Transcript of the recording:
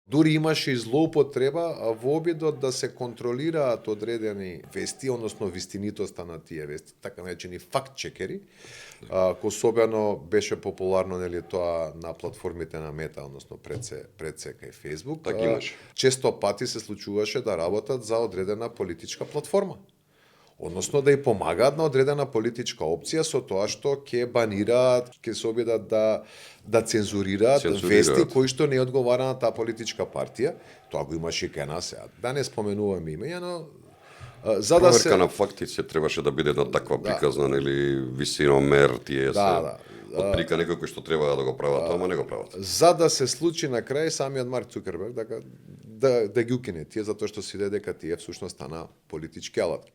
Дури имаше и злоупотреба во обидот да се контролираат одредени вести, односно вистинитоста на тие вести, така наречени факт-чекери, кој особено беше популарно нели тоа на платформите на Мета, односно пред се кај Facebook. Така имаше. Често пати се случуваше да работат за одредена политичка платформа. Односно да ја помагаат на одредена политичка опција со тоа што ќе банираат, ќе се обидат да цензурираат вести кои што не одговара на таа политичка партија. Тоа го имаше и кај нас сега. Да не споменуваме имења, но за да проверка на факти се требаше да биде на таква приказна нели висиномер тие се. Отприка некој кој што треба да го прават, ама не го прават. За да се случи на крај самиот Марк Цукерберг да ги укине тие затоа што си дека тие всушност стана политички алатки.